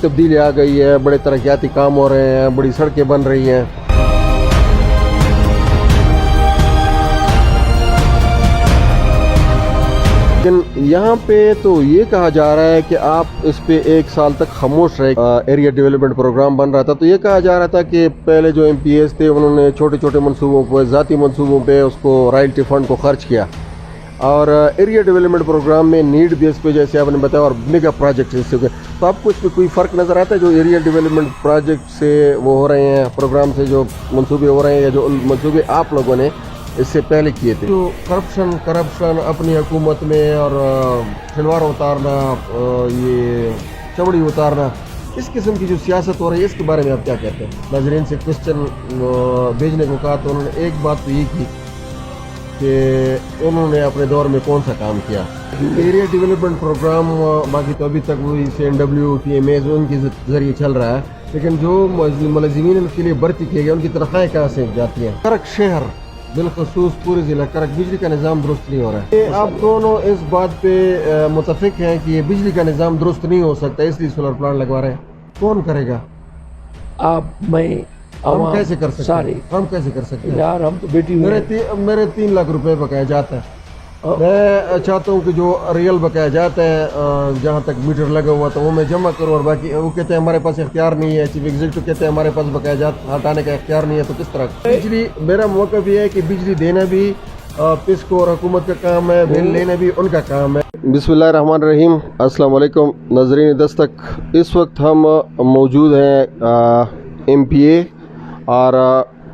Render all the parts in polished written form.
تبدیلی آ گئی ہے، بڑے ترقیاتی کام ہو رہے ہیں، بڑی سڑکیں بن رہی ہیں۔ لیکن یہاں پہ تو یہ کہا جا رہا ہے کہ آپ اس پہ 1 سال تک خاموش رہے۔ ایریا ڈیولپمنٹ پروگرام بن رہا تھا تو یہ کہا جا رہا تھا کہ پہلے جو MPs تھے انہوں نے چھوٹے چھوٹے منصوبوں پہ، ذاتی منصوبوں پہ اس کو رائلٹی فنڈ کو خرچ کیا، اور ایریا ڈیولپمنٹ پروگرام میں نیڈ بیس پہ جیسے آپ نے بتایا اور میگا پروجیکٹ اس سے ہوئے، تو آپ کو اس پہ کوئی فرق نظر آتا ہے جو ایریا ڈیولپمنٹ پروجیکٹ سے وہ ہو رہے ہیں، پروگرام سے جو منصوبے ہو رہے ہیں، یا جو منصوبے آپ لوگوں نے اس سے پہلے کیے تھے؟ جو کرپشن اپنی حکومت میں اور شلوار اتارنا، یہ چمڑی اتارنا، اس قسم کی جو سیاست ہو رہی ہے اس کے بارے میں آپ کیا کہتے ہیں؟ ناظرین سے کوشچن بھیجنے کو کہا تو انہوں نے ایک بات تو یہ کی کہ انہوں نے اپنے دور میں کون سا کام کیا۔ ایریا ڈیولپمنٹ پروگرام باقی تو ابھی تک وہی CNW TMAs ان کے ذریعے چل رہا ہے، لیکن جو ملازمین کے لیے بھرتی کی گئی ان کی تنخواہیں کہاں سے جاتی ہیں؟ کرک شہر بالخصوص پورے ضلع کرک بجلی کا نظام درست نہیں ہو رہا ہے۔ آپ دونوں اس بات پہ متفق ہیں کہ یہ بجلی کا نظام درست نہیں ہو سکتا، اس لیے سولر پلانٹ لگوا رہے ہیں؟ کون کرے گا؟ ہم کیسے کر سکتے ہیں؟ ہم کیسے کر سکتے ہیں یار؟ ہم تو بیٹی میرے 3 لاکھ روپے بقایا جاتا ہے۔ میں چاہتا ہوں کہ جو ریئل بقایا جاتا ہے جہاں تک میٹر لگا ہوا تو وہ میں جمع کروں، اور باقی وہ کہتے ہیں ہمارے پاس اختیار نہیں ہے، چیف ایگزیکٹو کہتے ہیں ہمارے پاس بقایا جات ہٹانے کا اختیار نہیں ہے، تو کس طرح؟ بجلی میرا موقف یہ ہے کہ بجلی دینا بھی پسکو اور حکومت کا کام ہے، بل لینا بھی ان کا کام ہے۔ بسم اللہ الرحمن الرحیم، السلام علیکم ناظرین دستک۔ اس وقت ہم موجود ہیں MPA اور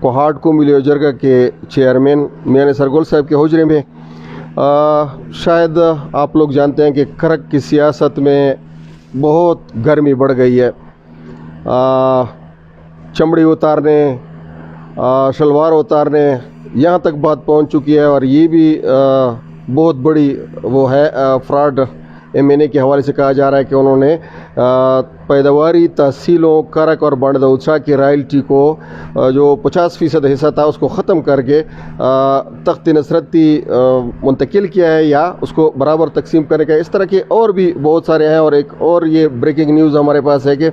کوہاٹ قومی جرگہ کے چیئرمین میاں نثار گل صاحب کے حجرے میں۔ شاید آپ لوگ جانتے ہیں کہ کرک کی سیاست میں بہت گرمی بڑھ گئی ہے، چمڑی اتارنے، شلوار اتارنے یہاں تک بات پہنچ چکی ہے، اور یہ بھی بہت بڑی وہ ہے فراڈ MNA کے حوالے سے کہا جا رہا ہے کہ انہوں نے پیداواری تحصیلوں کرک اور بانڈ دوچا کی رائلٹی کو جو 50% حصہ تھا اس کو ختم کر کے تخت نصرتی منتقل کیا ہے، یا اس کو برابر تقسیم کرنے کا۔ اس طرح کے اور بھی بہت سارے ہیں، اور ایک اور یہ بریکنگ نیوز ہمارے پاس ہے کہ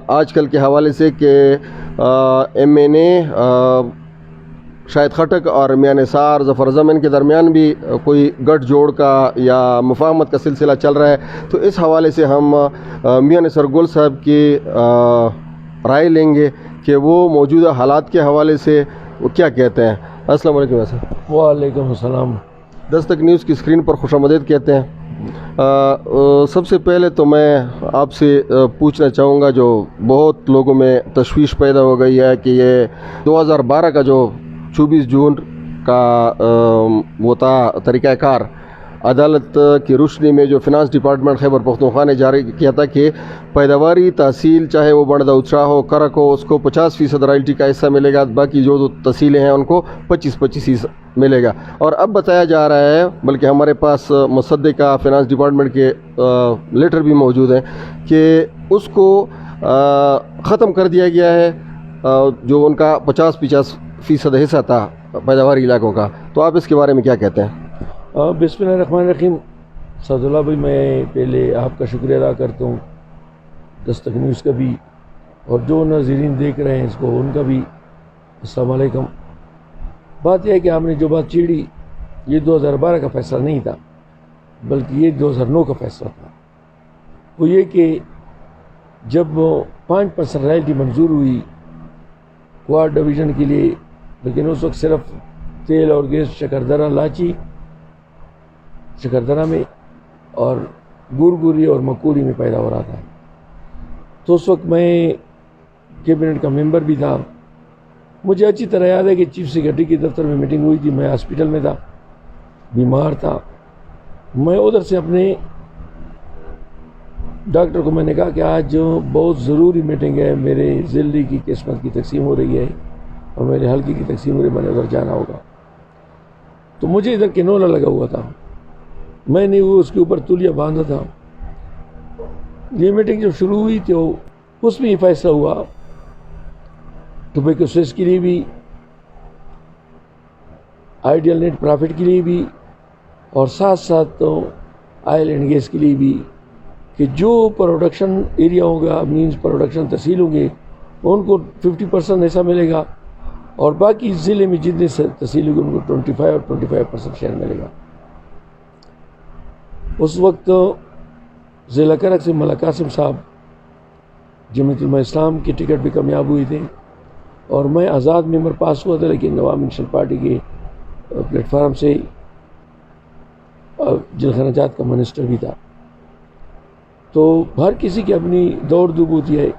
آج کل کے حوالے سے کہ MNA شاہد خٹک اور میاں نثار ظفر زمین کے درمیان بھی کوئی گٹھ جوڑ کا یا مفاہمت کا سلسلہ چل رہا ہے، تو اس حوالے سے ہم میاں نثار گل صاحب کی رائے لیں گے کہ وہ موجودہ حالات کے حوالے سے وہ کیا کہتے ہیں۔ السلام علیکم صاحب۔ وعلیکم السلام۔ دستک نیوز کی اسکرین پر خوش آمدید کہتے ہیں۔ سب سے پہلے تو میں آپ سے پوچھنا چاہوں گا، جو بہت لوگوں میں تشویش پیدا ہو گئی ہے کہ یہ 2012 کا جو 24 جون کا وہ تھا طریقہ کار، عدالت کی روشنی میں جو فنانس ڈپارٹمنٹ خیبر پختونخوا نے جاری کیا تھا کہ پیداواری تحصیل چاہے وہ بانڈ دوچا ہو، کرک ہو، اس کو 50% رائلٹی کا حصہ ملیے گا، باقی جو تحصیلیں ہیں ان کو 25% ملے گا۔ اور اب بتایا جا رہا ہے، بلکہ ہمارے پاس مصدقہ فنانس ڈپارٹمنٹ کے لیٹر بھی موجود ہیں، کہ اس کو ختم کر دیا گیا ہے، جو ان کا 50% حصہ تھا پیداواری علاقوں کا۔ تو آپ اس کے بارے میں کیا کہتے ہیں؟ بسم اللہ الرحمن الرحیم۔ سعد اللہ بھائی، میں پہلے آپ کا شکریہ ادا کرتا ہوں، دستک نیوز کا بھی، اور جو ناظرین دیکھ رہے ہیں اس کو ان کا بھی السلام علیکم۔ بات یہ ہے کہ آپ نے جو بات چھیڑی، یہ 2012 کا فیصلہ نہیں تھا، بلکہ یہ 2009 کا فیصلہ تھا۔ وہ یہ کہ جب 5% رائلٹی منظور ہوئی کوہاٹ ڈویژن کے لیے، لیکن اس وقت صرف تیل اور گیس شکردرہ لاچی شکردرہ میں اور گورگوری اور مکوری میں پیدا ہو رہا تھا، تو اس وقت میں کیبنٹ کا ممبر بھی تھا۔ مجھے اچھی طرح یاد ہے کہ چیف سیکرٹری کی دفتر میں میٹنگ ہوئی تھی، میں ہاسپٹل میں تھا، بیمار تھا۔ میں ادھر سے اپنے ڈاکٹر کو میں نے کہا کہ آج بہت ضروری میٹنگ ہے، میرے ضلع کی قسمت کی تقسیم ہو رہی ہے اور میرے حلقے کی تقسیم ہو رہی ہے، میں نے ادھر جانا ہوگا۔ تو مجھے ادھر کنولا لگا ہوا تھا، میں نے وہ اس کے اوپر تولیہ باندھا تھا۔ یہ میٹنگ جب شروع ہوئی تو اس میں یہ فیصلہ ہوا ٹوبیکو سیس کے لیے بھی، آئیڈیل نیٹ پرافٹ کے لیے بھی، اور ساتھ ساتھ آئل اینڈ گیس کے لیے بھی، کہ جو پروڈکشن ایریا ہوگا مینز پروڈکشن تحصیل ہوں گے ان کو 50% ایسا ملے گا، اور باقی ضلع میں جتنے تحصیل ہوگی ان کو 25 اور 25% شیئر ملے گا۔ اس وقت ضلع کرک سے ملک قاسم صاحب جمعیت علماء اسلام کی ٹکٹ بھی کامیاب ہوئی تھے، اور میں آزاد ممبر پاس ہوا تھا، لیکن عوامی نیشنل پارٹی کے پلیٹ فارم سے جل خراجات کا منسٹر بھی تھا۔ تو ہر کسی کی اپنی دوڑ دھوپ ہوتی ہے۔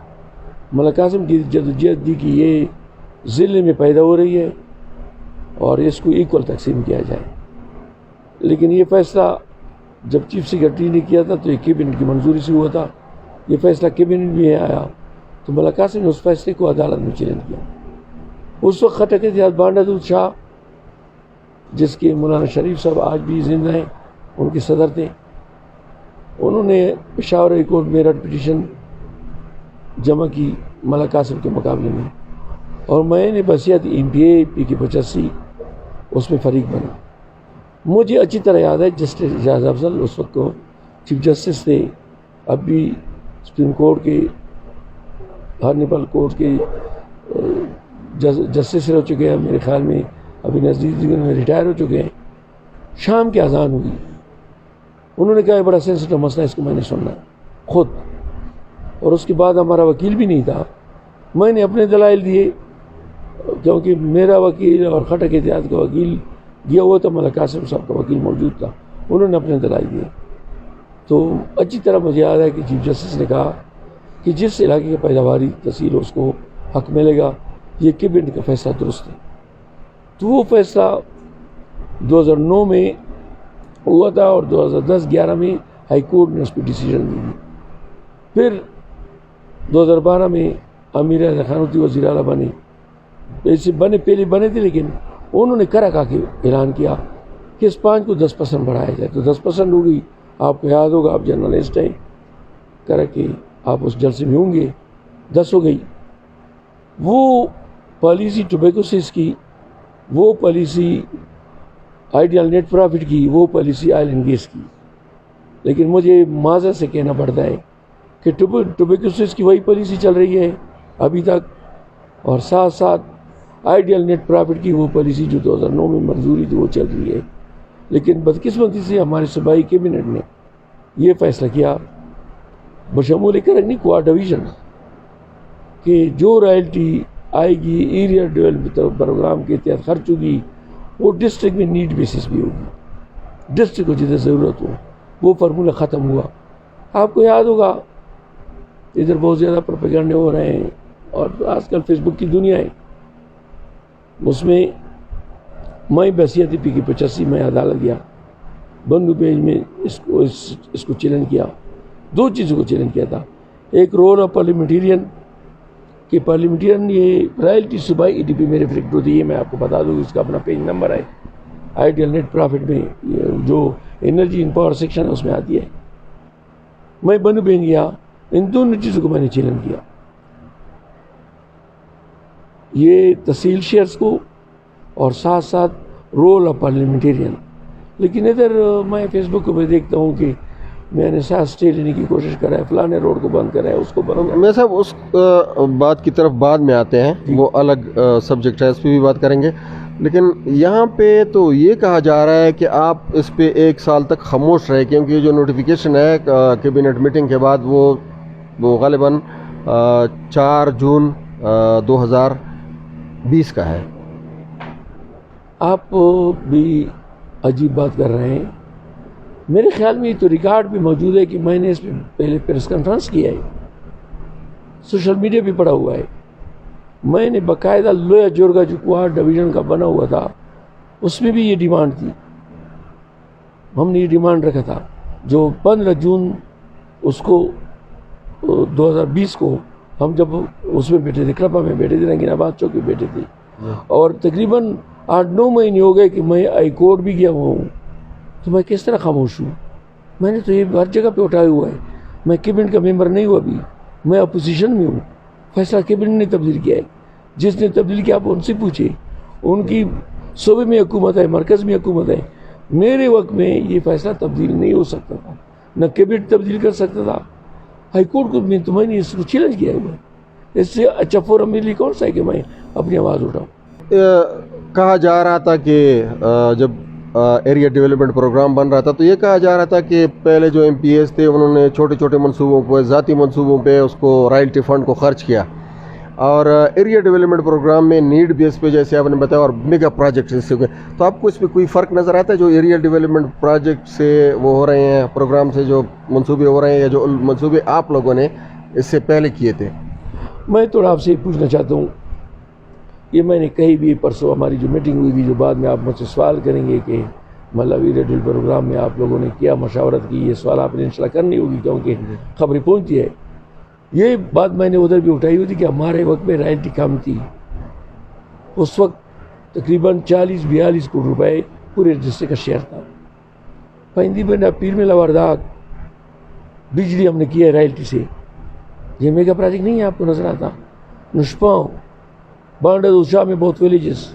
ملک قاسم کی جدوجہد دی کہ یہ ضلع میں پیدا ہو رہی ہے اور اس کو ایکول تقسیم کیا جائے، لیکن یہ فیصلہ جب چیف سیکرٹری نے کیا تھا تو یہ کیبنٹ کی منظوری سے ہوا تھا، یہ فیصلہ کیبنٹ میں آیا تو ملک قاسم نے اس فیصلے کو عدالت میں چیلنج کیا۔ اس وقت خٹک اتحاد بانڈا دود شاہ، جس کے مولانا شریف صاحب آج بھی زندہ ہیں، ان کے صدر تھے، انہوں نے پشاور ہائی کورٹ میں رٹ پٹیشن جمع کی ملک قاسم کے مقابلے میں، اور میں نے بحیثیت MPA PK85 اس میں فریق بنا۔ مجھے اچھی طرح یاد ہے جسٹس اعجاز افضل اس وقت کو چیف جسٹس تھے، اب بھی سپریم کورٹ کے ہارنیبل کورٹ کے جسٹس رہ چکے ہیں، میرے خیال میں ابھی نزدیک میں ریٹائر ہو چکے ہیں۔ شام کی اذان ہوئی، انہوں نے کہا یہ بڑا سینسٹیو مسئلہ ہے، اس کو میں نے سننا خود، اور اس کے بعد ہمارا وکیل بھی نہیں تھا، میں نے اپنے دلائل دیے، کیونکہ میرا وکیل اور خٹک اتحاد کا وکیل گیا ہوا تھا، ملک قاسم صاحب کا وکیل موجود تھا، انہوں نے اپنے دلائل دیے۔ تو اچھی طرح مجھے یاد ہے کہ چیف جسٹس نے کہا کہ جس علاقے کا پیداواری تحصیل اس کو حق ملے گا، یہ کیبنٹ کا فیصلہ درست ہے۔ تو وہ فیصلہ 2009 میں ہوا تھا، اور 2010-11 میں ہائی کورٹ نے اس پہ ڈیسیجن دی۔ پھر 2012 میں امیر اعظم خانوتی وزیر اعلیٰ بنے، پہلے بنے تھے، لیکن انہوں نے کرا کے اعلان کیا کہ اس 5 کو 10% بڑھایا جائے، تو 10% ہوگی۔ آپ کو یاد ہوگا، آپ جرنلسٹ ہیں، کرا کے آپ اس جلسے میں ہوں گے، 10 ہو گئی۔ وہ پالیسی ٹوبیکو سیز کی، وہ پالیسی آئیڈیل نیٹ پرافٹ کی، وہ پالیسی آئل اینڈ گیس کی، لیکن مجھے معذرت سے کہنا پڑتا ہے کہ ٹوبیکو سیز کی وہی پالیسی چل رہی ہے ابھی تک، اور ساتھ ساتھ آئیڈیل نیٹ پرافٹ کی وہ پالیسی جو 2009 میں منظوری تھی وہ چل رہی ہے۔ لیکن بدقسمتی سے ہمارے صوبائی کیبنٹ نے یہ فیصلہ کیا بشمول کرنی کوار ڈویژن کہ جو رائلٹی آئے گی ایریا ڈیولپمنٹ پروگرام کے تحت خرچ ہوگی وہ ڈسٹرکٹ میں نیڈ بیسس بھی ہوگی، ڈسٹرکٹ کو جتنے ضرورت ہو۔ وہ فارمولہ ختم ہوا۔ آپ کو یاد ہوگا ادھر بہت زیادہ پروپیگنڈے ہو رہے ہیں، اور آج کل فیس بک کی دنیا ہے، اس میں میں بحیثیت PK85 میں عدالت گیا، بندو پیج میں اس کو چیلنج کیا۔ 2 چیزوں کو چیلنج کیا تھا، ایک رول آف پارلیمنٹیرین کہ پارلیمنٹیرین یہ رائلٹی صوبائی EDP میں ریفلیکٹ ہوتی ہے، میں آپ کو بتا دوں اس کا اپنا پیج نمبر ہے، آئیڈیل نیٹ پرافٹ میں جو انرجی ان پاور سیکشن ہے اس میں آتی ہے۔ میں بندو پیج گیا، ان دونوں چیزوں کو میں نے چیلنج کیا، یہ تحصیل شیئرز کو اور ساتھ ساتھ رول آف پارلیمنٹیرین۔ لیکن ادھر میں فیس بک پہ دیکھتا ہوں کہ میں نے ساتھ اسٹے لینے کی کوشش کرا ہے، فلانے روڈ کو بند کرا ہے، اس کو بند۔ میں صاحب اس بات کی طرف بعد میں آتے ہیں، وہ الگ سبجیکٹ ہے، اس پہ بھی بات کریں گے، لیکن یہاں پہ تو یہ کہا جا رہا ہے کہ آپ اس پہ 1 سال تک خاموش رہے، کیونکہ یہ جو نوٹیفیکیشن ہے کیبنٹ میٹنگ کے بعد وہ غالباً 4 جون 2020 کا ہے۔ آپ بھی عجیب بات کر رہے ہیں، میرے خیال میں یہ تو ریکارڈ بھی موجود ہے کہ میں نے اس پہ پہلے پریس کانفرنس کیا ہے، سوشل میڈیا بھی پڑا ہوا ہے۔ میں نے باقاعدہ لویا جورگا جو کوار ڈویژن کا بنا ہوا تھا اس میں بھی یہ ڈیمانڈ تھی، ہم نے یہ ڈیمانڈ رکھا تھا، جو 15 جون اس کو 2020 کو ہم جب اس میں بیٹھے تھے، کرپا میں بیٹھے تھے، رنگین آباد چوک میں بیٹھے تھے، اور تقریباً 8-9 مہینے ہو گئے کہ میں ہائی کورٹ بھی گیا ہوا ہوں، تو میں کس طرح خاموش ہوں؟ میں نے تو یہ ہر جگہ پہ اٹھایا ہوا ہے، میں کیبنٹ کا ممبر نہیں ہوا ابھی، میں اپوزیشن میں ہوں، فیصلہ کیبنٹ نے تبدیل کیا ہے، جس نے تبدیل کیا آپ ان سے پوچھے، ان کی صوبے میں حکومت ہے، مرکز میں حکومت ہے، میرے وقت میں یہ فیصلہ تبدیل نہیں ہو سکتا تھا، نہ کیبنٹ تبدیل کر سکتا تھا. ہائی کورٹ کو میں نے اس کو چیلنج کیا ہے. اس سے اچھا فورم میرے لیے کون سا ہے کہ میں اپنی آواز اٹھاؤں. کہا جا رہا تھا کہ جب ایریا ڈیولپمنٹ پروگرام بن رہا تھا تو یہ کہا جا رہا تھا کہ پہلے جو ایم پی ایس تھے انہوں نے چھوٹے چھوٹے منصوبوں پہ ذاتی منصوبوں پہ اس کو رائلٹی فنڈ کو خرچ کیا, اور ایریا ڈیولپمنٹ پروگرام میں نیڈ بیس پہ جیسے آپ نے بتایا اور میگا پروجیکٹ اس سے ہوئے. تو آپ کو اس پہ کوئی فرق نظر آتا ہے جو ایریا ڈیولپمنٹ پروجیکٹ سے وہ ہو رہے ہیں, پروگرام سے جو منصوبے ہو رہے ہیں, یا جو منصوبے آپ لوگوں نے اس سے پہلے کیے تھے؟ میں تو آپ سے پوچھنا چاہتا ہوں, یہ میں نے کہیں بھی پرسوں ہماری جو میٹنگ ہوئی تھی, جو بعد میں آپ مجھ سے سوال کریں گے کہ مطلب ایریا ڈیولپمنٹ پروگرام میں آپ لوگوں نے کیا مشاورت کی, یہ سوال آپ نے انشاءاللہ کرنی ہوگی کیونکہ خبریں پہنچتی ہے. یہ بات میں نے ادھر بھی اٹھائی ہوئی تھی کہ ہمارے وقت میں رائلٹی کم تھی. اس وقت تقریباً 40-42 کروڑ روپے پورے رجسٹر کا شیئر تھا. پائندی بنڈا پیر میں لوارداغ بجلی ہم نے کیا ہے رائلٹی سے. یہ میگا پروجیکٹ نہیں ہے آپ کو نظر آتا. نشپاؤں, بانڈا دوشاہ میں بہت ویلیجز,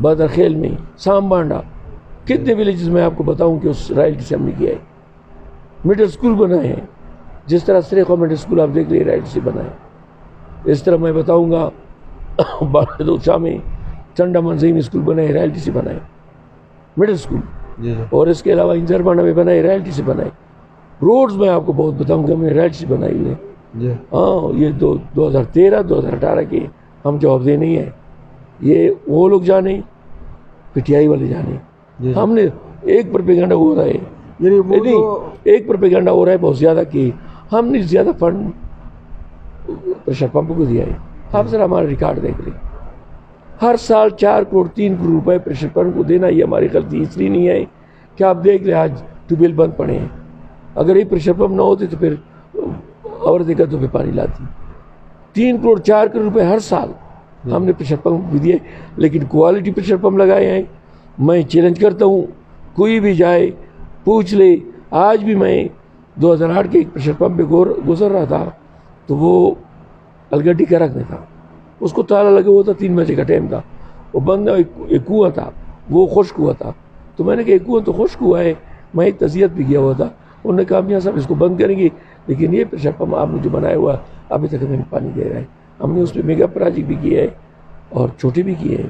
بادر خیل میں, سام بانڈا, کتنے ویلیجز میں آپ کو بتاؤں کہ اس رائلٹی سے ہم نے کیا ہے. مڈل اسکول بنائے ہیں, جس طرح سریخوا مڈل اسکول آپ دیکھ لیں رائلٹی سے بنائے. اس طرح میں بتاؤں گا بانڈا دوشاہ میں چنڈا منظیم اسکول بنائے, رائلٹی سے بنائے مڈل اسکول. اور اس کے علاوہ انجر بانڈا میں بنائے, رائلٹی سے بنائے. روڈز میں آپ کو بہت بتاؤں گا, ہم نے رائلٹی سے بنائی ہوئے. ہاں, یہ 2013-2018 کے ہم جواب دے نہیں ہیں. یہ وہ لوگ جانے, پی ٹی آئی والے جانے. ہم نے ایک پروپیگنڈا ہو رہا ہے, ایک پروپیگنڈا ہو رہا ہے بہت زیادہ کہ ہم نے زیادہ فنڈ پریشر پمپ کو دیا ہے. آپ ذرا ہمارا ریکارڈ دیکھ لیں, ہر سال 4 کروڑ 3 کروڑ روپے پریشر پمپ کو دینا. یہ ہماری غلطی اس لیے نہیں ہے کہ آپ دیکھ لیں آج ٹیوب ویل بند پڑے ہیں. اگر یہ پریشر پمپ نہ ہوتے تو پھر اور دقتوں پہ پانی لاتی. 3 کروڑ 4 کروڑ روپے ہر سال ہم نے پریشر پمپ بھی دیے, لیکن کوالٹی پریشر پمپ لگائے ہیں. میں چیلنج کرتا ہوں, کوئی بھی جائے پوچھ لے. آج بھی میں 2008 کے ایک پریشر پمپ پہ گزر رہا تھا تو وہ الگڈی کرک میں تھا. اس کو تالا لگے ہوا تھا, 3 بجے کا ٹائم تھا. وہ بند, ایک کنواں تھا, وہ خشک ہوا تھا. تو میں نے کہا ایک کنواں تو خشک ہوا ہے. میں ایک تذیت بھی کیا ہوا تھا. انہوں نے کہا میاں صاحب اس کو بند کریں گے, لیکن یہ پریشر پمپ آپ نے جو بنایا ہوا ابھی تک ہمیں پانی دے رہا ہے. ہم نے اس پہ میگا پروجیکٹ بھی کیا ہے اور چھوٹے بھی کیے ہیں,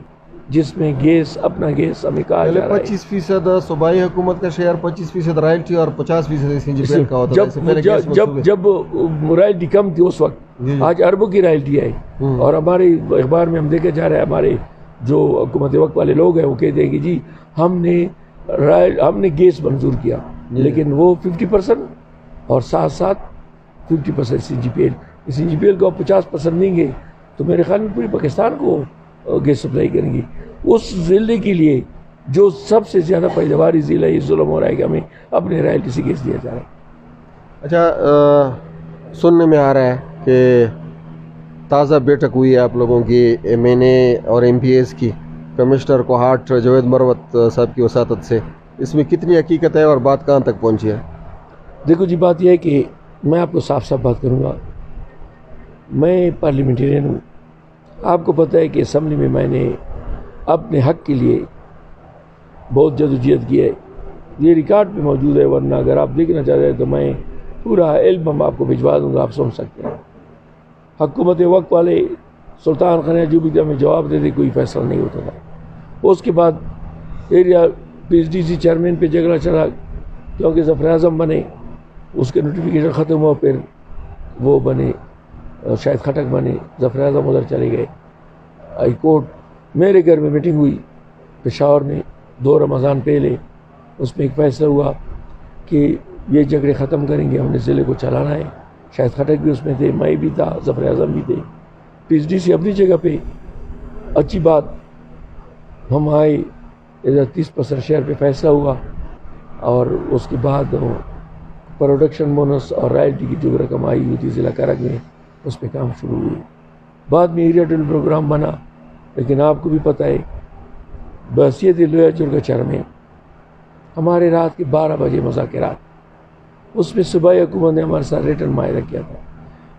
جس میں گیس, اپنا گیس ہمیں کہا جا رہا ہے. 25% صوبائی حکومت کا شیئر, 25% رائلٹی اور 50% سنجیپیل کا ہوتا ہے. جب رائلٹی کم تھی اس وقت, آج اربوں کی رائلٹی ہے. اور ہمارے اخبار میں ہم دیکھا جا رہا ہے, ہمارے جو حکومت وقت والے لوگ ہیں وہ کہتے ہیں کہ جی ہم نے گیس منظور کیا, لیکن وہ 50% اور ساتھ ساتھ 50% سنجیپیل کو 50% دیں گے تو میرے خیال میں پوری پاکستان کو گیس سپلائی کریں گے. اس ضلع کے لیے جو سب سے زیادہ پیداواری ضلع ہے, یہ ظلم ہو رہا ہے کہ ہمیں اپنے رائلٹی سے گیس دیا جا رہا ہے. اچھا, سننے میں آ رہا ہے کہ تازہ بیٹھک ہوئی ہے آپ لوگوں کی ایم این اے اور ایم پی ایس کی, کمشنر کوہاٹ جاوید مروت صاحب کی وساطت سے. اس میں کتنی حقیقت ہے اور بات کہاں تک پہنچی ہے؟ دیکھو جی, بات یہ ہے کہ میں آپ کو صاف صاف بات کروں گا. میں پارلیمنٹرین ہوں. آپ کو پتہ ہے کہ اسمبلی میں نے اپنے حق کے لیے بہت جدوجہد کی ہے. یہ ریکارڈ پہ موجود ہے, ورنہ اگر آپ دیکھنا چاہ رہے ہیں تو میں پورا علم آپ کو بھجوا دوں گا, آپ سن سکتے ہیں. حکومت وقت والے سلطان خان جو بھی ہمیں جواب دے دے, کوئی فیصلہ نہیں ہوتا تھا. اس کے بعد area P H D C chairman پہ جھگڑا چلا, کیونکہ ظفر اعظم بنے, اس کے نوٹیفیکیشن ختم ہوا, پھر وہ بنے شاید کھٹک بنے, ظفر اعظم ادھر چلے گئے. ہائی کورٹ, میرے گھر میں میٹنگ ہوئی پشاور میں 2 رمضان پہلے. اس میں ایک فیصلہ ہوا کہ یہ جھگڑے ختم کریں گے, ہم نے ضلع کو چلانا ہے. شاید کھٹک بھی اس میں تھے, میں بھی تھا, ظفر اعظم بھی تھے. پی ایچ ڈی سی اپنی جگہ پہ اچھی بات. ہم آئے, ادھر 30% شیئر پہ فیصلہ ہوا, اور اس کے بعد پروڈکشن بونس اور رائلٹی کی جو رقم آئی ہوئی تھی ضلع کرک میں, اس پہ کام شروع ہوئی. بعد میں ایریا ڈیولپمنٹ پروگرام بنا, لیکن آپ کو بھی پتہ ہے بحثیت لویا چرگا چر میں ہمارے رات کے 12 بجے مذاکرات. اس میں صوبائی حکومت نے ہمارے ساتھ ریٹرن معاہدہ کیا تھا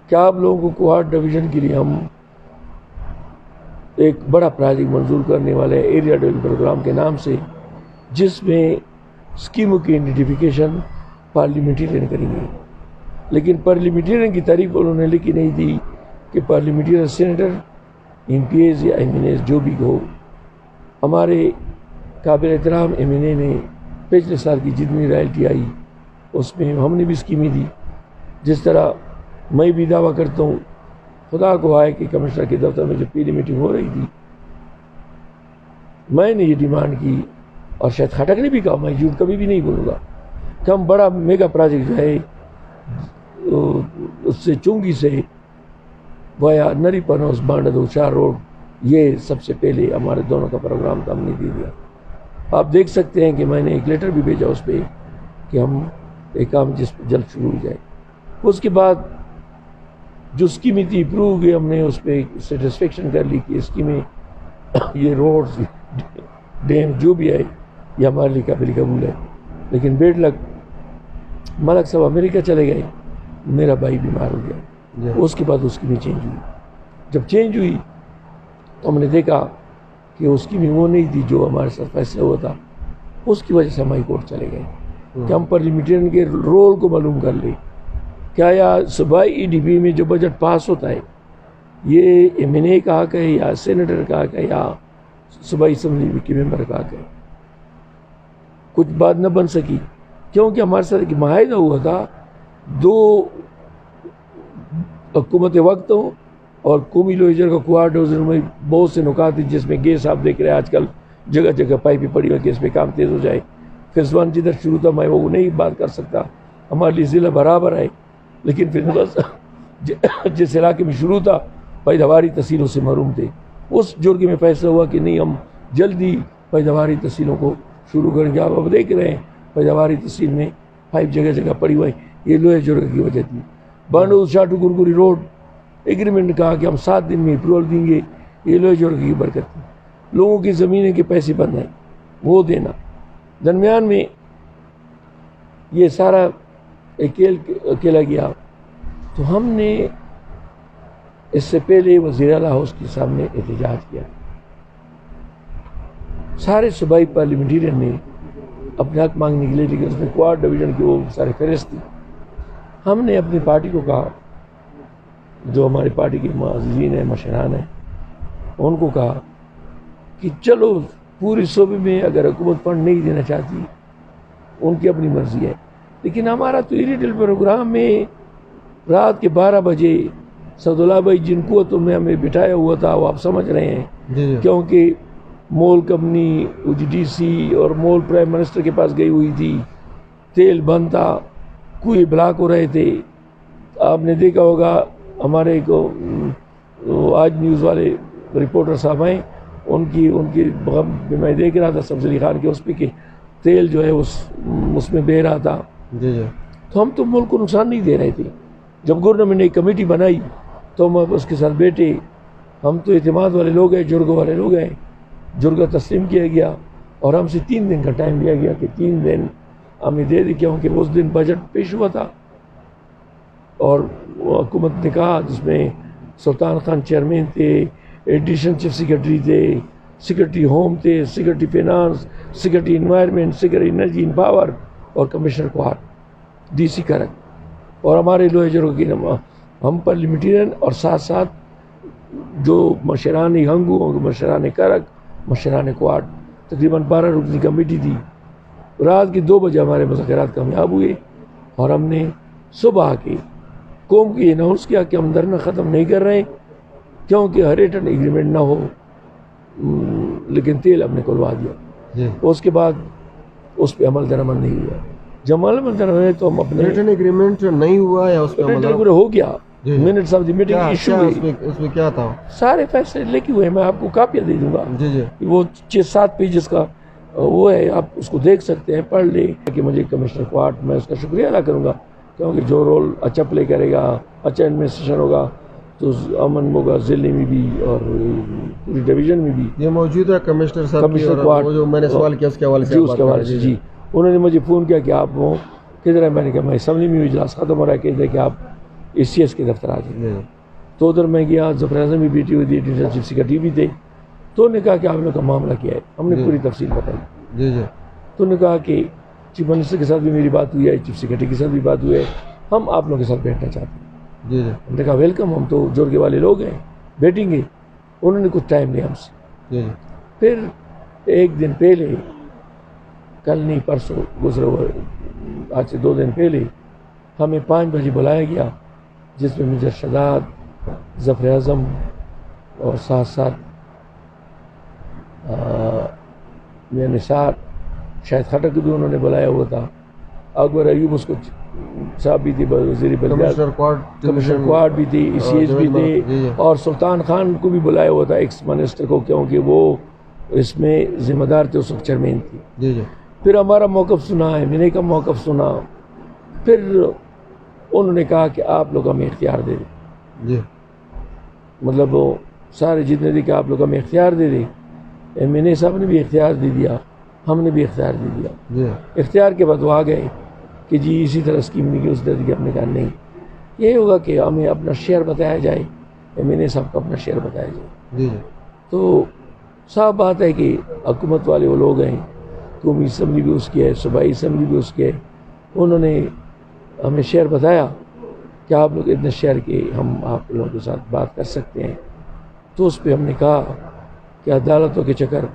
کہ آپ لوگوں کو کوہاٹ ڈویژن کے لیے ہم ایک بڑا پروجیکٹ منظور کرنے والے ایریا ڈیولپمنٹ پروگرام کے نام سے, جس میں اسکیموں کی آئیڈینٹیفیکیشن پارلیمنٹیرین کریں گے، لیکن پارلیمنٹیرین کی تعریف انہوں نے لکھی نہیں تھی کہ parliamentarian senator M P As یا ایم این ایز جو بھی ہو. ہمارے قابل احترام ایم این اے نے پچھلے سال کی جتنی رائلٹی آئی اس میں ہم نے بھی اسکیمیں دی. جس طرح میں بھی دعویٰ کرتا ہوں، خدا کو آئے کہ کمشنر کے دفتر میں جب پہلی میٹنگ ہو رہی تھی میں نے یہ ڈیمانڈ کی، اور شاید خٹک نے بھی کہا، میں جھوٹ کبھی بھی نہیں بولوں گا، کہ ہم بڑا میگا پروجیکٹ جو ہے اس سے چونگی سے وایا نری پنوس بانڈدو 4 روڈ، یہ سب سے پہلے ہمارے دونوں کا پروگرام تھا، ہم نے دے دیا. آپ دیکھ سکتے ہیں کہ میں نے ایک لیٹر بھی بھیجا اس پہ کہ ہم ایک کام جس پہ جلد شروع ہو جائے. اس کے بعد جو اسکیمیں تھی اپروو ہوئی، ہم نے اس پہ سیٹسفیکشن کر لی کہ اسکیمیں یہ روڈز ڈیم جو بھی ہے یہ ہمارے لیے قابل قبول ہے. لیکن بیڈ لک ملک صاحب امریکہ چلے گئے، میرا بھائی بیمار ہو گیا. اس کے بعد اس کی بھی چینج ہوئی. جب چینج ہوئی تو ہم نے دیکھا کہ اس کی بھی وہ نہیں تھی جو ہمارے ساتھ فیصلہ ہوا تھا. اس کی وجہ سے ہم ہائی کورٹ چلے گئے کہ ہم پارلیمنٹرین کے رول کو معلوم کر لیں. کیا یا صوبائی ای ڈی بی میں جو بجٹ پاس ہوتا ہے یہ ایم این اے کا حق ہے یا سینیٹر کا حق ہے یا صوبائی اسمبلی کے ممبر کا حق ہے؟ کچھ بات نہ بن سکی کیونکہ ہمارے ساتھ ایک معاہدہ ہوا تھا 2 حکومت وقتوں اور قومی لوہیجر کا کوارٹرز میں بہت سے نکات ہیں جس میں گیس آپ دیکھ رہے ہیں آج کل جگہ جگہ پائپیں پڑی ہوئی کہ اس پہ کام تیز ہو جائے. فیز 1 جدھر شروع تھا میں وہ نہیں بات کر سکتا، ہمارے لیے ضلع برابر ہے، لیکن پھر جس علاقے میں شروع تھا پیداواری تحصیلوں سے محروم تھے. اس جرگے میں فیصلہ ہوا کہ نہیں ہم جلدی پیداواری تحصیلوں کو شروع کریں گے. آپ دیکھ رہے ہیں پیداواری تحصیل میں پائپ جگہ جگہ پڑی ہوئی، یہ لوہے جرگے کی وجہ تھی. بانڈو شاٹو گرگری روڈ ایگریمنٹ کہا کہ ہم 7 دن میں اپروول دیں گے، یہ لوہے جرگے کی برکت تھی. لوگوں کی زمینیں کے پیسے بند ہیں وہ دینا. درمیان میں یہ سارا اکیلا گیا تو ہم نے اس سے پہلے وزیر اعلیٰ ہاؤس کے سامنے احتجاج کیا. سارے صوبائی پارلیمنٹیرین نے اپنے حق مانگنے کے لیے، لیکن اس میں کوارٹ ڈویژن کی وہ سارے فہرست تھی. ہم نے اپنی پارٹی کو کہا، جو ہماری پارٹی کے معززین ہیں مشران ہیں ان کو کہا کہ چلو پوری صوبے میں اگر حکومت فنڈ نہیں دینا چاہتی ان کی اپنی مرضی ہے، لیکن ہمارا تو ایریڈل پروگرام میں رات کے 12 بجے سعداللہ بھائی جن قوتوں میں ہمیں بٹھایا ہوا تھا وہ آپ سمجھ رہے ہیں کیونکہ مول کمپنی او جی ڈی سی اور مول پرائم منسٹر کے پاس گئی ہوئی تھی، تیل بند تھا، کوئی بلاک ہو رہے تھے. آپ نے دیکھا ہوگا ہمارے کو آج نیوز والے رپورٹر صاحب ہیں ان کی میں دیکھ رہا تھا سبز علی خان کے اس پہ کہ تیل جو ہے اس میں بہہ رہا تھا. تو ہم تو ملک کو نقصان نہیں دے رہے تھے. جب گورنمنٹ نے ایک کمیٹی بنائی تو ہم اس کے ساتھ بیٹھے. ہم تو اعتماد والے لوگ ہیں، جرگوں والے لوگ ہیں. جرگہ تسلیم کیا گیا اور ہم سے 3 دن کا ٹائم لیا گیا کہ 3 دن ہمیں دے دی کیونکہ اس دن بجٹ پیش ہوا تھا. اور حکومت نے کہا جس میں سلطان خان چیئرمین تھے، ایڈیشنل چیف سیکرٹری تھے، سیکرٹری ہوم تھے، secretary finance, secretary environment, secretary energy and power اور کمشنر کوار ڈی سی کرک اور ہمارے لوہے جرگوں کی ہم پارلیمنٹیرین اور ساتھ ساتھ جو مشران ہنگو اور مشران کرک، مشران کوارڈ، تقریباً 12 رکنی کمیٹی تھی. رات کے 2 بجے ہمارے مذاکرات کامیاب ہوئے اور ہم نے صبح کے قوم کو یہ اناؤنس کیا کہ ہم دھرنا ختم نہیں کر رہے کیونکہ ہر ریٹرن ایگریمنٹ نہ ہو، لیکن تیل ہم نے کھلوا دیا. اس کے بعد اس پہ عمل درآمد نہیں ہوا. جب عمل درآمد ہے تو ہم اپنے ریٹرن ایگریمنٹ نہیں ہوا یا اس پہ عمل ہو گیا. Minutes of the meeting issue ہوئی، اس میں کیا تھا؟ سارے فیصلے لکھے ہوئے ہیں، میں آپ کو کاپیاں دے دوں گا. وہ 6-7 پیجز کا وہ ہے، آپ اس کو دیکھ سکتے ہیں، پڑھ لیں. کہ مجھے کمشنر کوارٹ میں اس کا شکریہ ادا کروں گا کیونکہ جو رول اچھا پلے کرے گا، اچھا ایڈمنسٹریشن ہوگا تو امن ہوگا ضلع میں بھی اور پوری ڈویژن میں بھی. یہ موجود ہے کمشنر صاحب کمشنر کوارٹ جو میں نے سوال کیا اس کے حوالے سے، اس کے حوالے سے جی انہوں نے مجھے فون کیا کہ آپ وہ کدھر ہے. میں نے کہا میں اسمبلی میں اجلاس ختم ہو رہا ہے، کہتے کہ آپ اے سی ایس کے دفتر آ جائیں. تو ادھر میں گیا، ظفر اعظم بھی بیٹھی ہوئی تھی، ایڈیشنل چیف سیکرٹری بھی تھے. تو انہوں نے کہا کہ آپ نے کا معاملہ کیا ہے، ہم نے پوری تفصیل بتائی. تو انہوں نے کہا کہ چیف منسٹر کے ساتھ بھی میری بات ہوئی ہے, چیف سیکرٹری کے ساتھ بھی بات ہوئی ہے, ہم آپ لوگوں کے ساتھ بیٹھنا چاہتے ہیں. جی جی ہم نے کہا ویلکم, ہم تو جرگے والے لوگ ہیں, بیٹھیں گے. انہوں نے کچھ ٹائم لیا ہم سے. جی جی پھر ایک دن پہلے, کل نہیں پرسوں گزرے ہوئے, آج سے 2 دن پہلے ہمیں 5 بجے بلایا گیا, جس میں میجر شداد, ظفر اعظم اور ساتھ ساتھ میاں نثار, شاید خٹک بھی انہوں نے بلایا ہوا تھا, اکبر ایوب اس کو صاحب بھی تھی, وزیر بلدیات, کمشنر کوارڈ بھی تھی, سی ایچ بھی تھے, اور سلطان خان کو بھی بلایا ہوا تھا ایکس منسٹر کو, کیونکہ وہ اس میں ذمہ دار تھے, اس وقت چیئرمین تھی. جی جی پھر ہمارا موقف سنا, ایم این اے کا موقف سنا. پھر انہوں نے کہا کہ آپ لوگ ہمیں اختیار دے دیں, جی مطلب وہ سارے جتنے تھے کہ آپ لوگ ہمیں اختیار دے دیں. ایم این اے صاحب نے بھی اختیار دے دیا, ہم نے بھی اختیار دے دیا. جی اختیار کے بعد وہ آ گئے کہ جی اسی طرح اسکیم نہیں کی, اس طرح کی. ہم نے کہا نہیں, یہ ہوگا کہ ہمیں اپنا شیئر بتایا جائے, ایم این اے صاحب کو اپنا شیئر بتایا جائے. جی جی تو صاف بات ہے کہ حکومت والے وہ لوگ ہیں, قومی اسمبلی بھی اس کی ہے, صوبائی اسمبلی بھی اس کی ہے. انہوں نے ہمیں شیئر بتایا کہ آپ لوگ اتنے شیئر کے ہم آپ لوگوں کے ساتھ بات کر سکتے ہیں. تو اس پہ ہم نے کہا کہ عدالتوں کے چکر,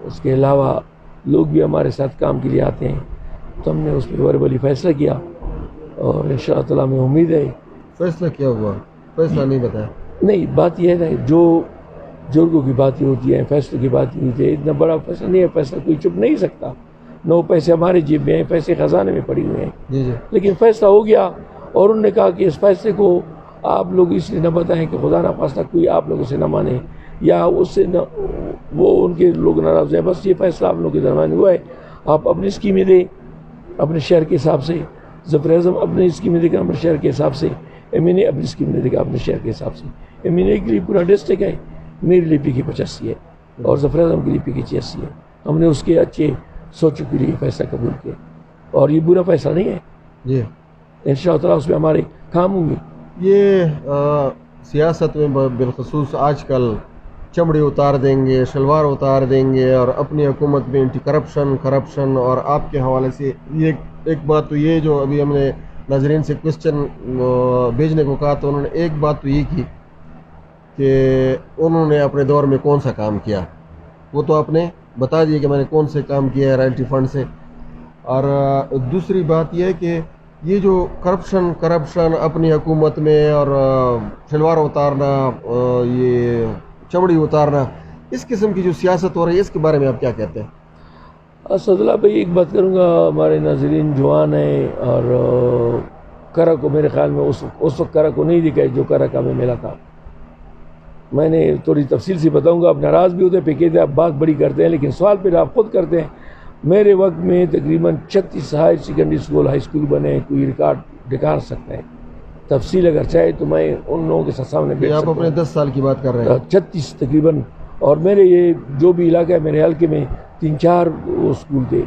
اس کے علاوہ لوگ بھی ہمارے ساتھ کام کے لیے آتے ہیں, تو ہم نے اس پہ وربلی فیصلہ کیا, اور ان شاء اللہ تعالیٰ میں امید ہے. فیصلہ کیا ہوا؟ فیصلہ نہیں بتایا. نہیں, بات یہ ہے جو جرگوں کی باتیں ہوتی ہیں, فیصلوں کی باتیں ہوتی ہیں, اتنا بڑا فیصلہ نہیں ہے. فیصلہ کوئی چپ نہیں سکتا. 9 پیسے ہمارے جیب میں ہیں, پیسے خزانے میں پڑے ہوئے ہیں. جی جی لیکن فیصلہ ہو گیا, اور انہوں نے کہا کہ اس فیصلے کو آپ لوگ اس لیے نہ بتائیں کہ خدا نہ خواستہ کوئی آپ لوگوں سے نہ مانے, یا اس سے نہ وہ ان کے لوگ ناراض ہیں. بس یہ فیصلہ آپ لوگوں کے درمیان ہوا ہے. آپ اپنی اسکیمیں دیں اپنے شہر کے حساب سے, ظفر اعظم اپنی اسکیمیں دے گا اپنے شہر کے حساب سے, ایم این اے اپنی اسکیم دے گا اپنے شہر کے حساب سے. ایم این اے کے لیے پورا ڈسٹرکٹ ہے, میرے لیے پی کی 85 ہے, اور ظفر اعظم کے لیے پی کی 86 ہے. ہم نے اس کے اچھے سوچوں کے لیے فیصلہ قبول کیا, اور یہ برا فیصلہ نہیں ہے. جی ان شاء اللہ اس میں ہمارے کام ہوں گے. یہ سیاست میں بالخصوص آج کل چمڑی اتار دیں گے, شلوار اتار دیں گے, اور اپنی حکومت میں اینٹی کرپشن. اور آپ کے حوالے سے یہ ایک بات تو یہ جو ابھی ہم نے ناظرین سے کوشچن بھیجنے کو کہا, تو انہوں نے ایک بات تو یہ کی کہ انہوں نے اپنے دور میں کون سا کام کیا, وہ تو آپ نے بتا دیے کہ میں نے کون سے کام کیا ہے رائلٹی فنڈ سے. اور دوسری بات یہ ہے کہ یہ جو کرپشن اپنی حکومت میں, اور شلوار اتارنا, یہ چمڑی اتارنا, اس قسم کی جو سیاست ہو رہی ہے, اس کے بارے میں آپ کیا کہتے ہیں؟ اسد اللہ بھائی, ایک بات کروں گا, ہمارے ناظرین جوان ہیں, اور کرا کو میرے خیال میں اس وقت کرا کو نہیں دکھا جو کرا کا میں ملا تھا. میں نے تھوڑی تفصیل سے بتاؤں گا, آپ ناراض بھی ہوتے ہیں, پہ کہتے ہیں آپ بات بڑی کرتے ہیں, لیکن سوال پھر آپ خود کرتے ہیں. میرے وقت میں تقریباً 36 higher secondary school, high school بنے, کوئی ریکارڈ دکھا سکتا ہے. تفصیل اگر چاہے تو میں ان لوگوں کے سامنے بیٹھ سکتا ہوں. آپ اپنے 10 سال کی بات کر رہے ہیں. 36 تقریباً. اور میرے یہ جو بھی علاقہ ہے, میرے حلقے میں 3-4 اسکول تھے.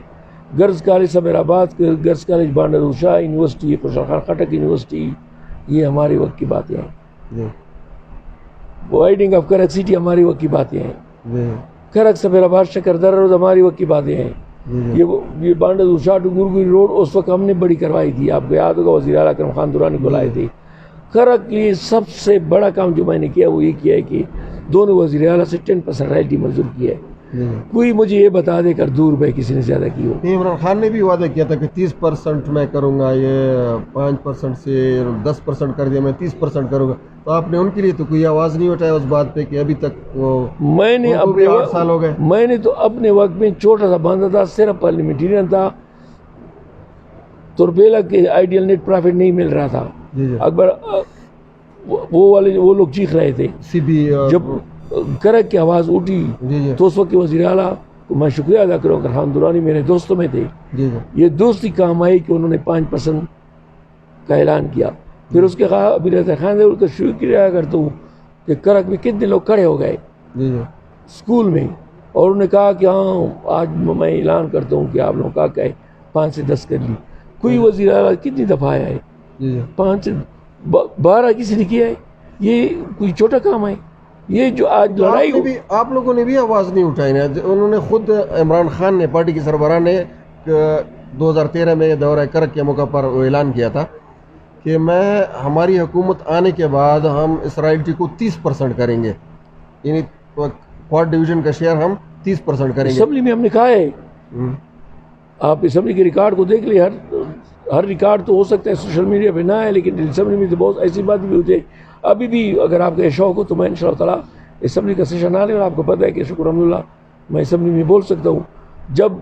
گرلز کالج سمیر آباد, گرلز کالج بانڈر شاہ یونیورسٹی, خوشحال خان خٹک یونیورسٹی, یہ ہمارے وقت کی باتیں ہیں. وائڈنگ آف کرک سٹی ہماری وقت کی باتیں ہیں. کرک سمیر آباد شکردر روڈ ہماری وقت کی باتیں ہیں. یہ بانڈر شاہ ٹو گرگری روڈ اس وقت ہم نے بڑی کروائی تھی. آپ کو یاد ہوگا وزیر اعلیٰ اکرم خان درانی کو لائے تھے. کرک کے لیے سب سے بڑا کام جو میں نے کیا وہ یہ کیا ہے کہ دونوں وزیر اعلیٰ سے 10% رائلٹی منظور کی ہے. کوئی مجھے یہ بتا دے کر دور بھائی کسی نے زیادہ کی ہو. عمران خان نے بھی وعدہ کیا تھا کہ 30% میں کروں گا, یہ 5% سے 10% کر دیا, میں 30% کروں گا. تو آپ نے ان کے لیے تو کوئی آواز نہیں اٹھایا اس بات پہ کہ ابھی تک میں نے 8 سال ہو گئے. میں نے تو اپنے وقت میں چھوٹا سا باندھا تھا, صرف پارلیمنٹرین تھا, تربیلا کے آئیڈیل نیٹ پرافٹ نہیں مل رہا تھا. اکبر وہ لوگ چیخ رہے تھے. جب کرک کی آواز اٹھی تو اس وقت کے وزیر اعلیٰ کو میں شکریہ ادا کروں کہ خان درانی میرے دوستوں میں تھے. یہ دوستی کام آئی کہ انہوں نے 5% کا اعلان کیا. پھر اس کے ابھی رہتا خان کا شروع کیا کرتا ہوں کہ کرک میں کتنے لوگ کھڑے ہو گئے اسکول میں, اور انہوں نے کہا کہ ہاں آج میں اعلان کرتا ہوں کہ آپ لوگوں کا کہے 5 سے 10 کر لی. کوئی وزیر اعلیٰ کتنی دفعہ آیا ہے؟ 5 سے 12 کسی نے کیا ہے. یہ کوئی چھوٹا کام ہے. یہ جو آج لڑائی آپ لوگوں نے بھی آواز نہیں اٹھائی نا. انہوں نے خود عمران خان نے, پارٹی کے سربراہ نے 2013 میں دورہ کرک کے موقع پر وہ اعلان کیا تھا کہ ہماری حکومت آنے کے بعد ہم اسرائیل کو 30% کریں گے، یعنی کوارٹ ڈویژن کا شیئر ہم 30% کریں گے. اسمبلی میں ہم نے کہا ہے، آپ اسمبلی کے ریکارڈ کو دیکھ لیں، ہر ریکارڈ تو ہو سکتا ہے سوشل میڈیا پہ نہ ہے، لیکن اسمبلی میں تو بہت ایسی بات بھی ہوتی ہے. ابھی بھی اگر آپ کا شوق ہو تو میں انشاءاللہ تعالیٰ اسمبلی کا سیشن آ لیں، اور آپ کو پتہ ہے کہ شکر الحمدللہ میں اسمبلی میں بول سکتا ہوں. جب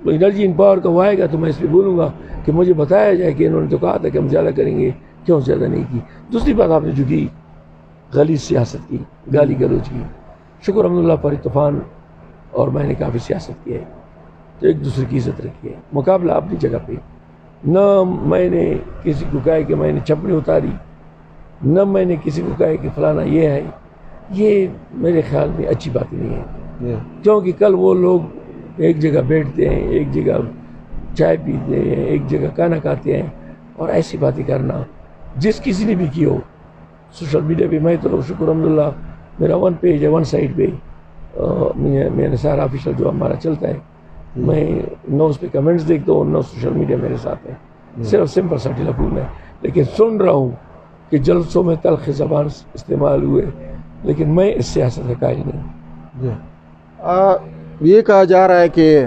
انرجی ان پاور کا وہ آئے گا تو میں اس پہ بولوں گا کہ مجھے بتایا جائے کہ انہوں نے تو کہا تھا کہ ہم زیادہ کریں گے، کیوں زیادہ نہیں کی. دوسری بات آپ نے جو کی غلیظ سیاست کی، گالی گلوچ کی، شکر الحمدللہ پر طوفان اور میں نے کافی سیاست کی ہے، تو ایک دوسرے کی عزت رکھی ہے، مقابلہ اپنی جگہ پہ. نہ میں نے کسی کو کہا کہ میں نے چپنی اتاری، نہ میں نے کسی کو کہا کہ فلانا یہ ہے. یہ میرے خیال میں اچھی بات نہیں ہے، کیونکہ کل وہ لوگ ایک جگہ بیٹھتے ہیں، ایک جگہ چائے پیتے ہیں، ایک جگہ کھانا کھاتے ہیں، اور ایسی باتیں کرنا جس کسی نے بھی کی ہو سوشل میڈیا پہ. میں تو شکر الحمدللہ میرا 1 پیج ہے، 1 سائٹ پہ میرا سارا آفیشل جو ہمارا چلتا ہے، میں نہ اس پہ کمنٹس دیکھتا ہوں، نہ سوشل میڈیا میرے ساتھ ہے، صرف سمپل سا ٹیلیفون ہے. لیکن سن رہا ہوں کہ جلسوں میں تلخ زبان استعمال ہوئے، لیکن میں اس سیاست کا قائل نہیں. یہ کہا جا رہا ہے کہ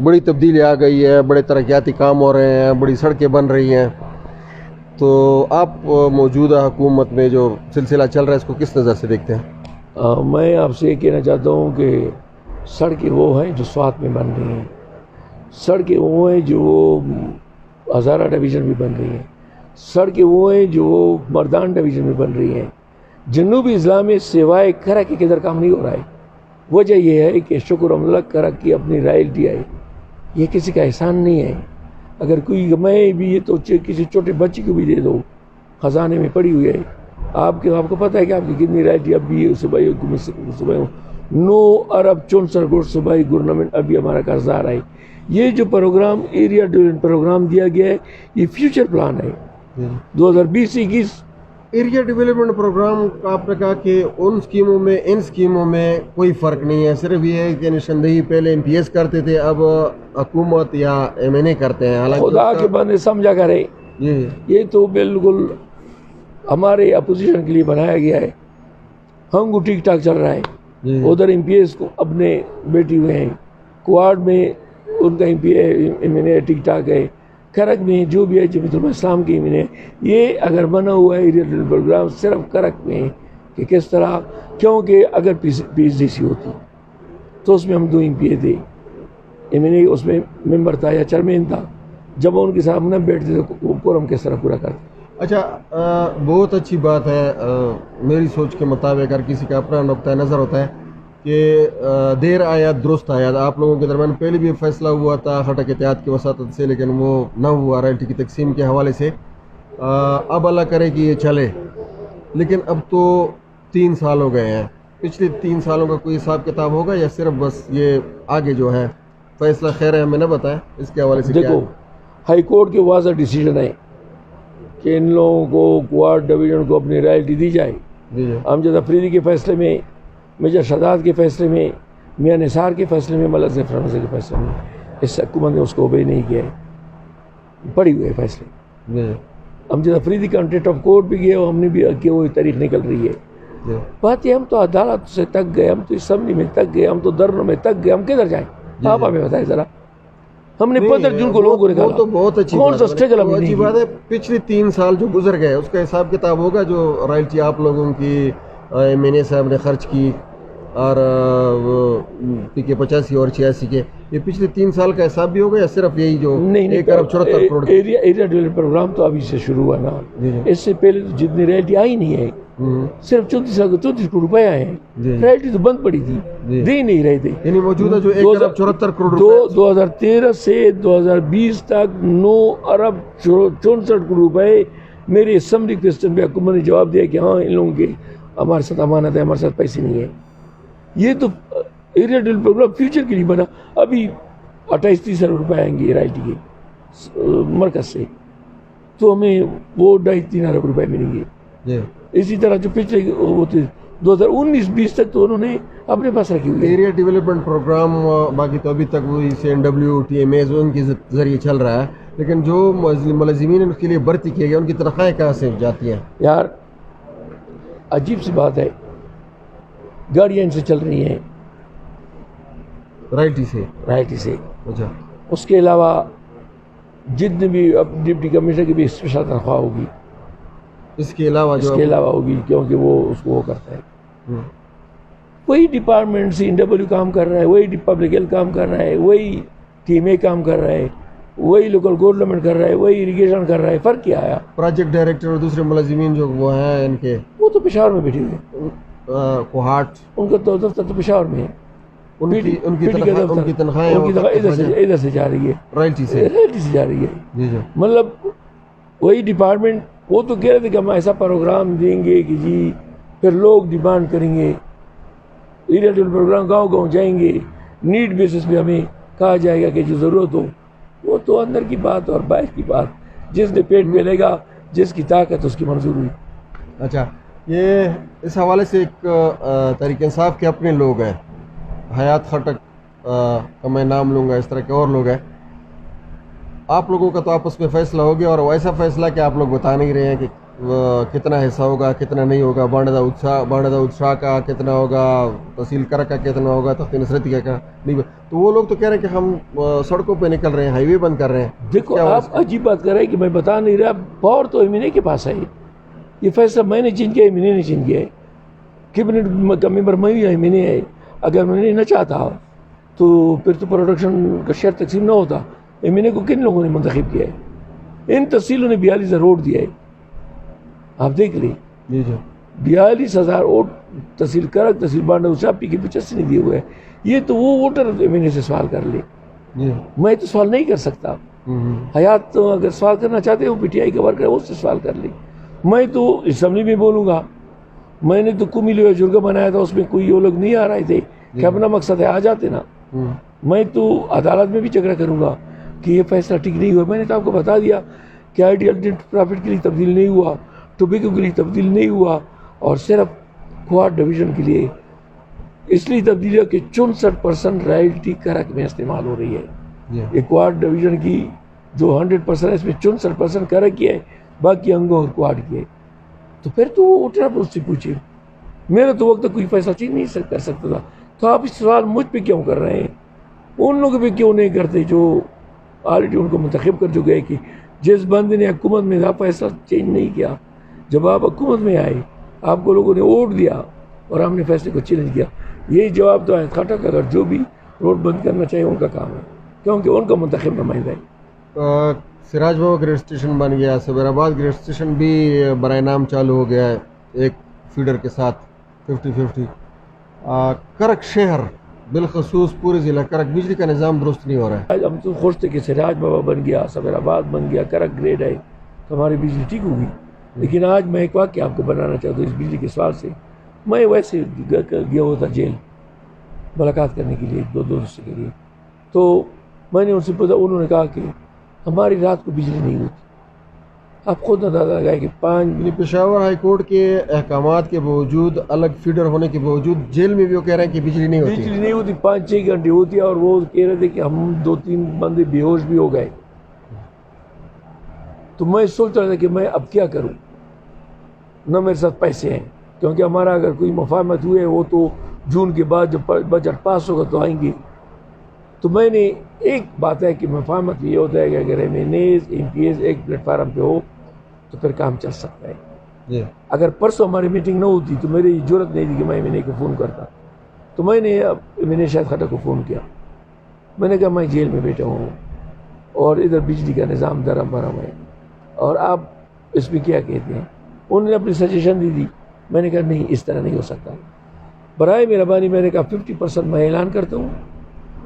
بڑی تبدیلی آ گئی ہے، بڑے ترقیاتی کام ہو رہے ہیں، بڑی سڑکیں بن رہی ہیں، تو آپ موجودہ حکومت میں جو سلسلہ چل رہا ہے اس کو کس نظر سے دیکھتے ہیں؟ میں آپ سے یہ کہنا چاہتا ہوں کہ سڑکیں وہ ہیں جو سوات میں بن رہی ہیں، سڑکیں وہ ہیں جو ہزارہ ڈویژن میں بن رہی ہیں، سڑکیں وہ ہیں جو مردان ڈویژن میں بن رہی ہیں. جنوبی اضلاع میں سوائے کرک کے ادھر کام نہیں ہو رہا ہے. وجہ یہ ہے کہ شکر الحمدللہ کرک کی اپنی رائلٹی ہے، یہ کسی کا احسان نہیں ہے. اگر کوئی میں بھی یہ تو کسی چھوٹے بچے کو بھی دے دو، خزانے میں پڑی ہوئی ہے. آپ کو پتہ ہے کہ آپ کی کتنی رائلٹی اب بھی صوبائی حکومت صوبائی 9 ارب 64 کروڑ صوبائی گورنمنٹ ابھی ہمارا قرضہ آ رہا ہے. یہ جو پروگرام ایریا ڈیولپمنٹ پروگرام دیا گیا ہے یہ فیوچر پلان ہے 2020-21. ایریا ڈیولپمنٹ پروگرام آپ نے کہا کہ ان اسکیموں میں کوئی فرق نہیں ہے، صرف یہ ہے کہ نشاندہی پہلے MPS کرتے تھے، اب حکومت یا MNA کرتے ہیں. خدا کے بندے سمجھا کرے، یہ تو بالکل ہمارے اپوزیشن کے لیے بنایا گیا ہے. ہم کو ٹھیک ٹھاک چل رہا ہے. ادھر MPS کو اپنے بیٹھی ہوئے ہیں، کوارڈ میں ان کا MNA ٹھیک ٹھاک ہے، کرک میں جو بھی ہے جمعیت علماء اسلام کی MNA. یہ اگر بنا ہوا ہے ایریا ڈیولپمنٹ پروگرام صرف کرک میں کہ کس طرح، کیونکہ اگر PSDC ہوتی تو اس میں ہم 2 MPA تھے، MNA اس میں ممبر تھا یا چیئرمین تھا، جب ان کے سامنے بیٹھتے تو کورم کس طرح پورا کرتے. اچھا، بہت اچھی بات ہے. میری سوچ کے مطابق ہر کسی کا اپنا نقطہ نظر ہوتا ہے کہ دیر آیا درست آیا. آپ لوگوں کے درمیان پہلے بھی فیصلہ ہوا تھا خٹک اتحاد کی وساطت سے، لیکن وہ نہ ہوا رائلٹی کی تقسیم کے حوالے سے. اب اللہ کرے کہ یہ چلے، لیکن اب تو 3 سال ہو گئے ہیں. پچھلے 3 سالوں کا کوئی حساب کتاب ہوگا یا صرف بس یہ آگے جو ہے فیصلہ خیر ہے ہمیں نہ بتائیں اس کے حوالے سے؟ دیکھو، ہائی کورٹ کے واضح ڈیسیجن ہے کہ ان لوگوں کو کوارٹ ڈویژن کو اپنی رائلٹی دی جائے. امجد افریدی کے فیصلے میں، میجر شہزاد کے فیصلے میں، میاں نثار کے فیصلے میں، ملک ظفر حمزہ کے فیصلے میں، اس حکومت نے اس کو اوبے نہیں کیا ہے. پڑی ہوئے فیصلے. امجد افریدی کا انٹیٹ آف کورٹ بھی گیا، ہم نے بھی کیا، وہی تاریخ نکل رہی ہے. بات یہ ہم تو عدالت سے تک گئے، ہم تو اسمبلی میں تک گئے، ہم تو درنوں میں تک گئے، ہم کدھر جائیں؟ آپ ہمیں بتائیں ذرا. ہم نے 15 جون کو لوگوں کو نکالا. تو بہت اچھی بات ہے. پچھلی 3 سال جو گزر گئے اس کا حساب کتاب ہوگا، جو رائلٹی آپ لوگوں کی MNA صاحب نے خرچ کی اور PK 85 اور 86 کے، یہ پچھلے 3 سال کا حساب بھی ہوگا یا صرف یہی جو 1 ارب 74 کروڑ؟ ایریا ڈیولپمنٹ پروگرام تو ابھی سے شروع ہوا نا. اس سے پہلے تو جتنی رائلٹی آئی نہیں ہے، صرف 34 کروڑ روپے آئے ہیں. رائلٹی تو بند پڑی تھی، دے نہیں رہے تھے. یعنی موجودہ جو 1 ارب 74 کروڑ 2013 سے 2020 تک 9 ارب 64 کروڑ روپے میرے اسمبلی کوسچن پہ حکومت نے جواب دیا کہ ہاں ان لوگوں کے ہمارے ساتھ امانت ہے، ہمارے ساتھ پیسے نہیں ہے. یہ تو ایریا ڈیولپمنٹ پروگرام فیوچر کے لیے بنا. ابھی 28-30 ارب روپے آئیں گے رائلٹی کے مرکز سے، تو ہمیں وہ 2.5-3 ارب روپے ملیں گے. اسی طرح جو پچھلے وہ تھے 2019-20 تک تو انہوں نے اپنے پاس رکھی ہوئی ہے. ایریا ڈیولپمنٹ پروگرام باقی تو ابھی تک وہی CNW TMAs ان کے ذریعے چل رہا ہے، لیکن جو ملازمین ان کے لیے بھرتی کیے گئے ان کی تنخواہیں کہاں سے جاتی ہیں؟ یار عجیب سی بات ہے، گاڑیاں ان سے چل رہی ہیں رائلٹی سے. اچھا. اس کے علاوہ جتنے بھی ڈپٹی کمشنر کی بھی اسپیشل تنخواہ ہوگی، اس کے علاوہ ہوگی، کیونکہ وہ اس کو وہ کرتا ہے. وہی ڈپارٹمنٹ CNW کام کر رہا ہے، وہی پبلک ہیلتھ کام کر رہا ہے، وہی TMA کام کر رہا ہے، وہی لوکل گورنمنٹ کر رہا ہے، وہی اریگیشن کر رہا ہے. فرق کیا آیا؟ پروجیکٹ ڈائریکٹر اور دوسرے ملازمین جو وہ ہیں ان کے، وہ تو پشاور میں بیٹھے ہوئے، کوہاٹ ان کا تو دفتر تو پشاور میں ہے. ان کی تنخواہیں ادھر سے جا رہی ہے، رائلٹی سے جا رہی ہے. جی جی. مطلب وہی ڈپارٹمنٹ وہ تو کہہ رہے تھے کہ ہم ایسا پروگرام دیں گے کہ جی پھر لوگ ڈیمانڈ کریں گے، ایریا ڈیولپمنٹ پروگرام گاؤں جائیں گے، نیڈ بیسس پہ ہمیں کہا جائے گا کہ جو ضرورت ہو. وہ تو اندر کی بات اور باہر کی بات، جس نے پیٹ میں لے گا، جس کی طاقت اس کی منظور ہوئی. اچھا، یہ اس حوالے سے ایک تحریک انصاف کے اپنے لوگ ہیں، حیات خٹک کا میں نام لوں گا، اس طرح کے اور لوگ ہیں. آپ لوگوں کا تو آپس میں فیصلہ ہو گیا، اور ایسا فیصلہ کہ آپ لوگ بتا نہیں رہے ہیں کہ کتنا حصہ ہوگا کتنا نہیں ہوگا. بانڈا اتشاہ کا کتنا ہوگا، تحصیل کرک کا کتنا ہوگا، تخت نصرتیہ کا نہیں. تو وہ لوگ تو کہہ رہے ہیں کہ ہم سڑکوں پہ نکل رہے ہیں، ہائی وے بند کر رہے ہیں. دیکھو آپ عجیب بات کر رہے ہیں کہ میں بتا نہیں رہا، پاور تو MNA کے پاس ہے. یہ فیصلہ میں نے چینج کیا، MNA نے چینج کیا ہے. کیبنٹ کا ممبر میں ہی MNA ہے. اگر MNA نہ چاہتا تو پھر تو پروڈکشن کا شیئر تقسیم نہ ہوتا. MNA کو کن لوگوں نے منتخب کیا ہے؟ ان تحصیلوں نے 42,000 ووٹ دیا ہے. آپ دیکھ لیں، 42,000 ووٹ تحصیل کرک، تحصیل بانڈا اتشاہ PK 85 نے دیے ہوئے ہیں. یہ تو وہ ووٹر MNA سے سوال کر لے. میں تو سوال نہیں کر سکتا. حیات تو اگر سوال کرنا چاہتے ہو PTI کا ورکر ہے، اس سے سوال کر لیں. میں تو اسمبلی میں بولوں گا. میں نے تو کمی لوہے جرگہ بنایا تھا، اس میں کوئی وہ لوگ نہیں آ رہے تھے کہ اپنا مقصد ہے آ جاتے نا. میں تو عدالت میں بھی جھگڑا کروں گا کہ یہ فیصلہ ٹھیک نہیں ہوا. میں نے تو آپ کو بتا دیا کہ آئیڈیل پرافٹ کے لیے تبدیل نہیں ہوا، ٹوبیکو کے لیے تبدیل نہیں ہوا، اور صرف کوارٹ ڈویژن کے لیے اس لیے تبدیل ہوا کہ 64% رائلٹی کرک میں استعمال ہو رہی ہے. یہ کوارٹ ڈویژن کی جو 100% ہے، اس میں 64% کرک کی ہے، باقی انگوں اور کوارٹ کی ہے. تو پھر تو وہ اٹھنا اس سے پوچھے. میرے تو وقت کوئی فیصلہ چینج نہیں کر سکتا تھا. تو آپ اس سوال مجھ پہ کیوں کر رہے ہیں؟ ان لوگ پہ کیوں نہیں کرتے جو آلریڈی ان کو منتخب کر چکے کہ جس بندے نے حکومت میں آپ فیصلہ چینج نہیں کیا. جب آپ حکومت میں آئے، آپ کو لوگوں نے ووٹ دیا اور ہم نے فیصلے کو چیلنج کیا. یہی جواب تو حیات خٹک اگر جو بھی روڈ بند کرنا چاہیے ان کا کام ہے، کیونکہ ان کا منتخب نمائندہ ہے. سراج بابا گریڈ اسٹیشن بن گیا، سبیر آباد گریڈ اسٹیشن بھی برائے نام چالو ہو گیا ہے ایک فیڈر کے ساتھ 50-50. کرک شہر بالخصوص پورے ضلع کرک بجلی کا نظام درست نہیں ہو رہا ہے. آج ہم تو خوش تھے کہ سراج بابا بن گیا، سبیر آباد بن گیا، کرک گریڈ ہے تو ہماری بجلی ٹھیک ہوگی. لیکن آج میں ایک واقعہ آپ کو بنانا چاہتا ہوں اس بجلی کے سوال سے. میں ویسے گیا ہوا تھا جیل ملاقات کرنے کے لیے دو دوستوں کے لیے. تو میں نے ان سے پوچھا، انہوں نے کہا کہ ہماری رات کو بجلی نہیں ہوتی. آپ خود اندازہ لگائے کہ پشاور ہائی کورٹ کے احکامات کے باوجود، الگ فیڈر ہونے کے باوجود، جیل میں بھی وہ کہہ رہے ہیں کہ بجلی نہیں ہوتی. 5-6 گھنٹے ہوتی ہے. اور وہ کہہ رہے تھے کہ ہم 2-3 بندے بے ہوش بھی ہو گئے. تو میں سوچ رہا تھا کہ میں اب کیا کروں. نہ میرے ساتھ پیسے ہیں، کیونکہ ہمارا اگر کوئی مفاہمت ہوئے وہ تو جون کے بعد جب بجٹ پاس ہوگا تو آئیں گے. تو میں نے ایک بات ہے کہ مفاہمت یہ ہوتا ہے کہ اگر MNAs MPs ایک پلیٹ فارم پہ ہو تو پھر کام چل سکتا ہے. اگر پرسوں ہماری میٹنگ نہ ہوتی تو میری ضرورت نہیں تھی کہ میں MNA کو فون کرتا. تو میں نے MNA شاہد خٹک کو فون کیا. میں نے کہا میں جیل میں بیٹھا ہوں اور ادھر بجلی کا نظام درم برم ہے، اور آپ اس میں کیا کہتے ہیں. انہوں نے اپنی سجیشن دی. میں نے کہا نہیں، اس طرح نہیں ہو سکتا. برائے مہربانی میں نے کہا 50% میں اعلان کرتا ہوں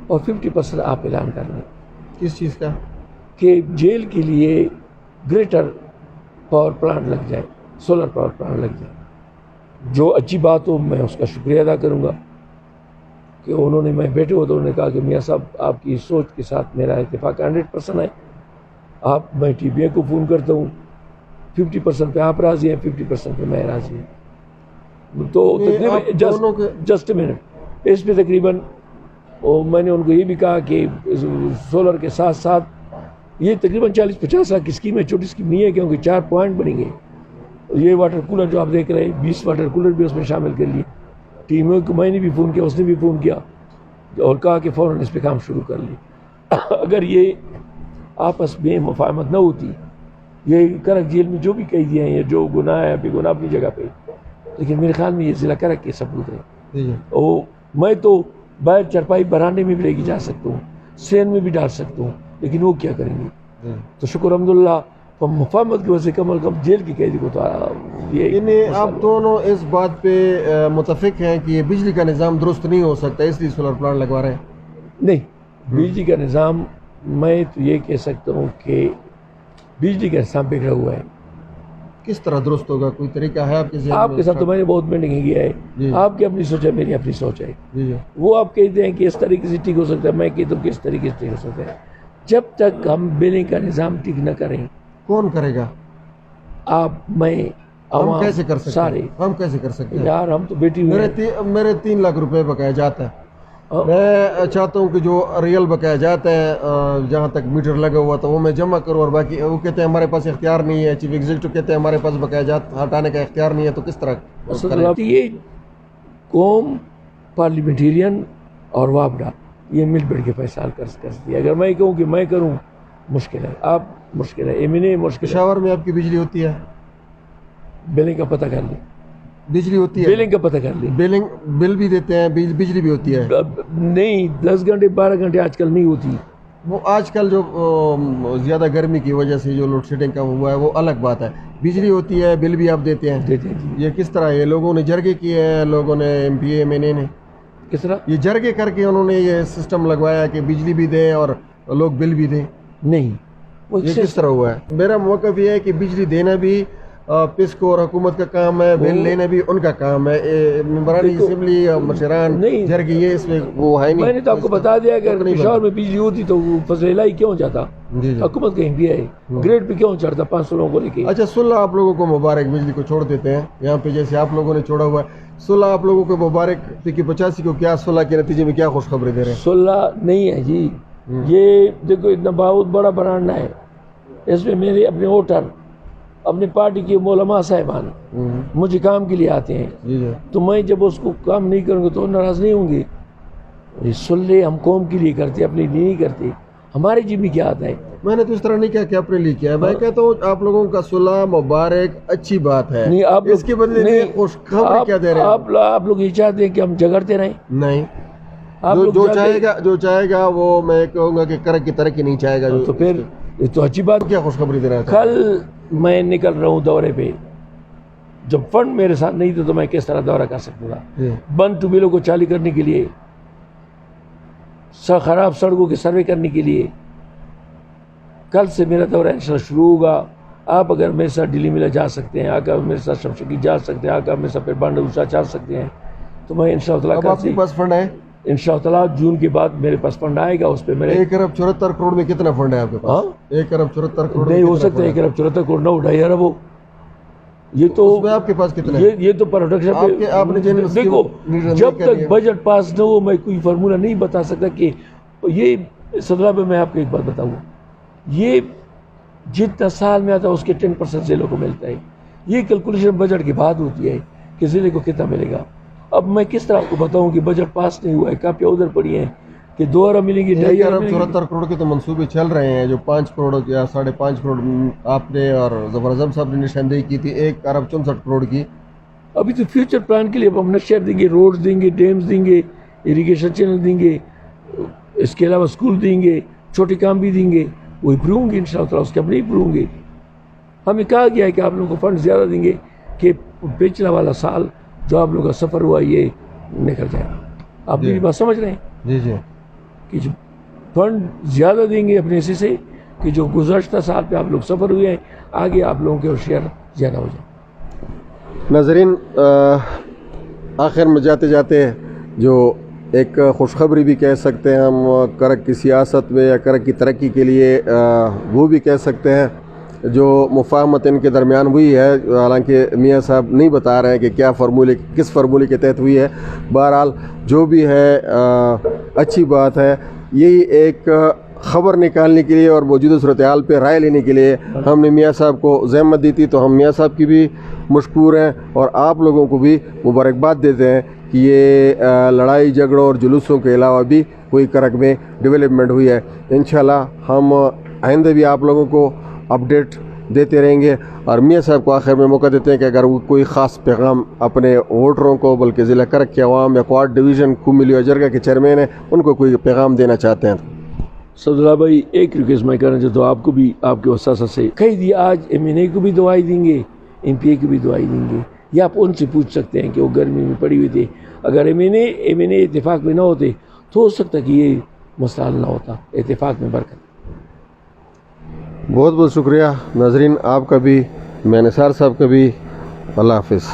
اور 50% آپ اعلان کر لیں. کس چیز کا؟ کہ جیل کے لیے گریٹر پاور پلانٹ لگ جائے، سولر پاور پلانٹ لگ جائے. جو اچھی بات ہو میں اس کا شکریہ ادا کروں گا کہ انہوں نے، میں بیٹھے ہو تو انہوں نے کہا کہ میاں صاحب آپ کی سوچ کے ساتھ میرا اتفاق 100% ہے. میں TBA کو فون کرتا ہوں، 50% پہ آپ راضی ہیں، 50% پہ میں راضی ہوں. تو یہ تقریباً آپ دونوں کے جسٹ منٹ اس پہ تقریباً میں نے ان کو یہ بھی کہا کہ سولر کے ساتھ ساتھ یہ تقریباً 40-50 لاکھ کی اسکیم ہے، چھوٹی اسکیم نہیں ہے، کیونکہ 4 پوائنٹ بنیں گے. یہ واٹر کولر جو آپ دیکھ رہے ہیں 20 واٹر کولر بھی اس میں شامل کر لیے. ٹیموں کو میں نے بھی فون کیا، اس نے بھی فون کیا اور کہا کہ فوراً اس پہ کام شروع کر لی. اگر یہ آپس میں مفاہمت نہ ہوتی، یہ کرک جیل میں جو بھی قیدی ہیں یا جو گناہ ہے بے گناہ اپنی جگہ پہ، لیکن میرے خیال میں یہ ضلع کرک کے ثبوت ہے. اور میں تو باہر چرپائی براندے میں بھی لے کے جا سکتا ہوں، سین میں بھی ڈال سکتا ہوں، لیکن وہ کیا کریں گے؟ تو شکر الحمدللہ مفاہمت کی وجہ سے کم از کم جیل کی قیدی کو تو یعنی آپ دونوں اس بات پہ متفق ہیں کہ یہ بجلی کا نظام درست نہیں ہو سکتا، اس لیے سولر پلانٹ لگوا رہے ہیں؟ نہیں، بجلی کا نظام میں تو یہ کہہ سکتا ہوں کہ بجلی کا نظام بگڑا ہوا ہے. کس طرح درست ہوگا؟ کوئی طریقہ ہے آپ کے ذہن میں؟ آپ کے ساتھ تو میں نے بہت میٹنگ کیا ہے. جی. آپ کی اپنی سوچ ہے، میری اپنی سوچ ہے. جی جی. وہ آپ کہتے ہیں کہ اس طریقے سے ٹھیک ہو سکتا ہے، میں کہتا ہوں کہ اس طریقے سے ٹھیک ہو سکتا ہے. جب تک ہم بلنگ کا نظام ٹھیک نہ کریں، کون کرے گا؟ آپ، میں، ہم کیسے کر سکتے سارے. ہیں؟ ہم کیسے کر سکتے ہیں یار ہم تو بیٹی ہوئے ہیں. میرے 3 لاکھ روپے بقایا جاتا ہے. میں چاہتا ہوں کہ جو ریئل بقایا جاتا ہے جہاں تک میٹر لگا ہوا تھا وہ میں جمع کروں، اور باقی وہ کہتے ہیں ہمارے پاس اختیار نہیں ہے، چیف ایگزیکٹو کہتے ہیں ہمارے پاس بقایا جات ہٹانے کا اختیار نہیں ہے. تو کس طرح یہ قوم پارلیمنٹیرین اور وابڈا یہ مل بیٹھ کے فیصلہ کر سکتی ہے. اگر میں کہوں کہ میں کروں، مشکل ہے. آپ مشکل ہے، ایمنے مشکل ہے. پشاور میں آپ کی بجلی ہوتی ہے؟ بلنگ کا پتہ کر لیں. بجلی ہوتی ہے؟ بلنگ کا پتہ کر لیں. بل بھی دیتے ہیں، بجلی بھی ہوتی ہے؟ نہیں، 10 گھنٹے 12 گھنٹے آج کل نہیں ہوتی. وہ آج کل جو زیادہ گرمی کی وجہ سے جو لوڈ شیڈنگ کا ہوا ہے وہ الگ بات ہے. بجلی ہوتی ہے، بل بھی آپ دیتے ہیں؟ دیتے ہیں جی. یہ کس طرح ہے؟ لوگوں نے جرگے کیے ہیں، لوگوں نے ایم پی اے میں نے کس طرح یہ جرگے کر کے انہوں نے یہ سسٹم لگوایا کہ بجلی بھی دیں اور لوگ بل بھی دیں. نہیں، یہ کس طرح ہوا ہے؟ میرا موقف یہ ہے کہ بجلی دینا بھی پسکو اور حکومت کا کام ہے، بل لینا بھی ان کا کام ہے. ممبران اسمبلی، مشران جرگے یہ اس میں وہ ہے نہیں. میں نے تو آپ کو بتا دیا کہ اگر پشاور میں بجلی ہوتی تو فضل الہی کیوں جاتا؟ حکومت کا ایم ہے، گریڈ پہ کیوں چڑھتا 500 لوگوں کو لے کے؟ اچھا، صلح آپ لوگوں کو مبارک، بجلی کو چھوڑ دیتے ہیں یہاں پہ جیسے آپ لوگوں نے چھوڑا ہوا ہے. صلح آپ لوگوں کو مبارک کہ 85 کو کیا صلح کے نتیجے میں کیا خوشخبری دے رہے ہیں؟ صلح نہیں ہے جی. یہ دیکھو اتنا بہت بڑا برانڈا ہے، اس میں میرے اپنے ووٹر، اپنی پارٹی کے علماء صاحبان مجھے کام کے لیے آتے ہیں. تو میں جب اس کو کام نہیں کروں گا تو ناراض نہیں ہوں گے. صلح ہم قوم کے لیے کرتے، اپنے لیے نہیں کرتے. ہمارے جی میں کیا آتا ہے؟ میں نے تو اس طرح نہیں کہا کہ اپنے لیے کیا ہے. میں کہتا ہوں آپ لوگوں کا صلح مبارک، اچھی بات ہے. نہیں، آپ اس کے بدلے میں خوشخبری کیا دے رہے ہیں؟ آپ لوگ یہ چاہتے ہیں کہ ہم جھگڑتے رہیں؟ نہیں، جو چاہے گا وہ میں کہوں گا کہ کرک کی ترقی نہیں چاہے گا. تو پھر یہ تو اچھی بات. کیا خوشخبری دے رہا ہے؟ کل میں نکل رہا ہوں دورے پہ، جب فنڈ میرے ساتھ نہیں تھا تو میں کس طرح دورہ کر سکتا تھا؟ بند ٹوبیلوں کو چالو کرنے کے لیے، خراب سڑکوں کے سروے کرنے کے لیے. کل سے میرا دورہ انشاءاللہ شروع ہوگا. آپ اگر میرے ساتھ ڈیلی ملا جا سکتے ہیں، آگا میرے ساتھ شمشکی جا سکتے ہیں، آگا میرے ساتھ بانڈا اوسا چل سکتے ہیں، تو میں انشاءاللہ اب آپ کے پاس فنڈ ہے؟ انشاءاللہ جون کے بعد میرے پاس فنڈ آئے گا. اس پہ میرے 1 ارب 74 کروڑ میں کتنا فنڈ ہے آپ کے پاس؟ 1 ارب 74 کروڑ نہیں ہو سکتا. 1 ارب 74 کروڑ نہ 2.5 ارب ہو. یہ تو آپ کے پاس کتنا ہے؟ یہ تو پروڈکشن پہ دیکھو. جب تک بجٹ پاس نہ ہو میں کوئی فارمولہ نہیں بتا سکتا. کہ یہ صدرہ پہ میں آپ کو ایک بات بتاؤں، یہ جتنا سال میں آتا ہے اس کے 10% ضلعوں کو ملتا ہے. یہ کیلکولیشن بجٹ کے بعد ہوتی ہے کہ ضلع کو کتنا ملے گا. اب میں کس طرح آپ کو بتاؤں کہ بجٹ پاس نہیں ہوا ہے، کاپیاں ادھر پڑی ہیں کہ 2 ارب ملیں گی، 2.5 ارب ملیں گی. 74 کروڑ کے تو منصوبے چل رہے ہیں، جو 5 کروڑ یا 5.5 کروڑ آپ نے اور ظفر اعظم صاحب نے نشاندہی کی تھی 1 ارب 64 کروڑ کی. ابھی تو فیوچر پلان کے لیے ہم نقشہ دیں گے، روڈز دیں گے، ڈیمز دیں گے، اریگیشن چینل دیں گے، اس کے علاوہ اسکول دیں گے، چھوٹے کام بھی دیں گے. وہ امپروو ہوں گے انشاءاللہ، اس کے اپنے امپروو ہوں گے. ہمیں کہا گیا ہے کہ آپ لوگوں کو فنڈ زیادہ دیں گے کہ پچھلا والا سال جو آپ لوگوں کا سفر ہوا یہ نکل جائے. آپ میری بات سمجھ رہے ہیں؟ جی جی. کہ جو فنڈ زیادہ دیں گے اپنے حصے سے کہ جو گزشتہ سال پہ آپ لوگ سفر ہوئے ہیں آگے آپ لوگوں کے شیئر زیادہ ہو جائے. ناظرین، آخر میں جاتے جاتے جو ایک خوشخبری بھی کہہ سکتے ہیں ہم کرک کی سیاست میں یا کرک کی ترقی کے لیے، وہ بھی کہہ سکتے ہیں. جو مفاہمت ان کے درمیان ہوئی ہے، حالانکہ میاں صاحب نہیں بتا رہے ہیں کہ کیا فارمولے کس فارمولے کے تحت ہوئی ہے، بہرحال جو بھی ہے اچھی بات ہے۔ یہی ایک خبر نکالنے کے لیے اور موجودہ صورتحال پہ رائے لینے کے لیے ہم نے میاں صاحب کو زحمت دی تھی، تو ہم میاں صاحب کی بھی مشکور ہیں اور آپ لوگوں کو بھی مبارکباد دیتے ہیں کہ یہ لڑائی جھگڑوں اور جلوسوں کے علاوہ بھی کوئی کرک میں ڈیولپمنٹ ہوئی ہے۔ انشاءاللہ ہم آئندہ بھی آپ لوگوں کو اپڈیٹ دیتے رہیں گے، اور میاں صاحب کو آخر میں موقع دیتے ہیں کہ اگر وہ کوئی خاص پیغام اپنے ووٹروں کو، بلکہ ضلع کرک کے عوام یا کوارڈ ڈویژن کوملی جرگہ کے چیئرمین ہیں، ان کو کوئی پیغام دینا چاہتے ہیں۔ سعداللہ بھائی ایک ریکویسٹ میں کرنا چاہتا ہوں آپ کو بھی، آپ کے وساسہ سے کہہ دیا آج MNA کو بھی دعائی دیں گے، MPA کو بھی دعائی دیں گے، یا آپ ان سے پوچھ سکتے ہیں کہ وہ گرمی میں پڑی ہوئی تھے، اگر MNA اتفاق میں نہ ہوتے تو ہو سکتا کہ یہ مسئلہ حل نہ ہوتا۔ اتفاق میں برکت۔ بہت بہت شکریہ ناظرین، آپ کا بھی، میں نثار صاحب کا بھی۔ اللہ حافظ۔